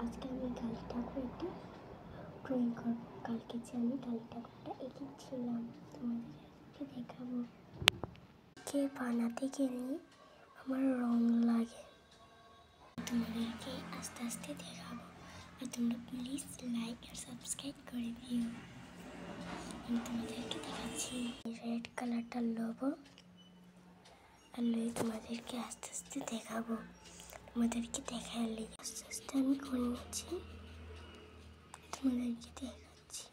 আজকে আমি কালী ঠাকুর একটি ড্রয়িং করব। কালকে যে আমি কালী ঠাকুরটা এঁকেছিলাম তোমাদেরকে দেখাবো। কে বানাতে গেলে আমার রং লাগে, তোমাদেরকে আস্তে আস্তে দেখাবো। আর তোমরা প্লিজ লাইক আর সাবস্ক্রাইব করে দিও। আমি তোমাদেরকে দেখাচ্ছি। রেড কালারটা নেবো আর তোমাদেরকে আস্তে আস্তে দেখাবো। তোমাদেরকে দেখালে আস্তে আস্তে আমি করে নিচ্ছি, তোমাদেরকে দেখাচ্ছি।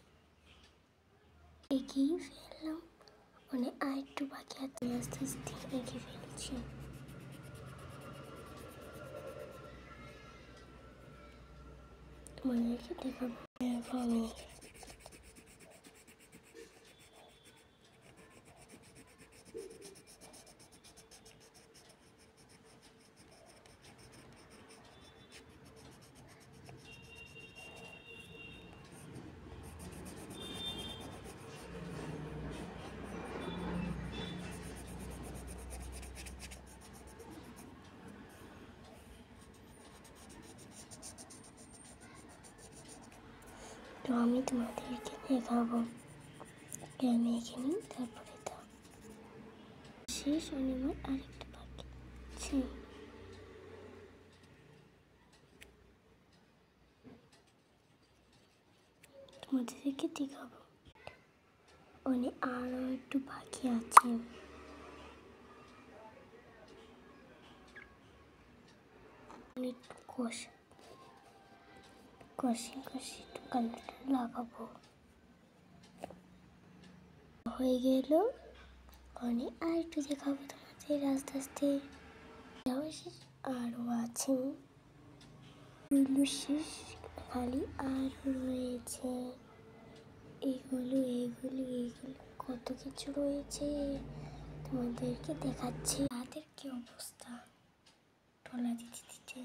এগিয়ে ফেললাম, মানে আর একটু বাকি আছে, আস্তে আস্তে এগিয়ে ফেলছি। তোমাদেরকে দেখাবো। আমি তোমাদেরকে দেখাবো। আমি এখানে তারপরে দাও শেষ। আমার আরেকটা বাকি আছে, তোমাদেরকে দেখাবো। অনেক আরো একটু বাকি আছে। একটু কষে একটু কালারটা লাগাবো। হয়ে গেল। অনেক আর একটু দেখাবো তোমাদের আস্তে আস্তে। আরও আছে, শেষ খালি আরও রয়েছে। এগুলো কত কিছু রয়েছে তোমাদেরকে দেখাচ্ছি। হাতের কি অবস্থা, টলা দিতে দিতে।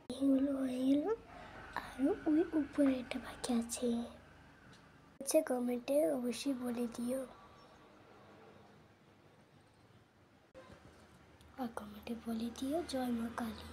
এগুলো হয়ে গেল, আরও ওই উপরে একটা বাকি আছে। কমেন্টে অবশ্যই বলে দিও, আর কমেন্টে বলে দিও জয় মা কালী।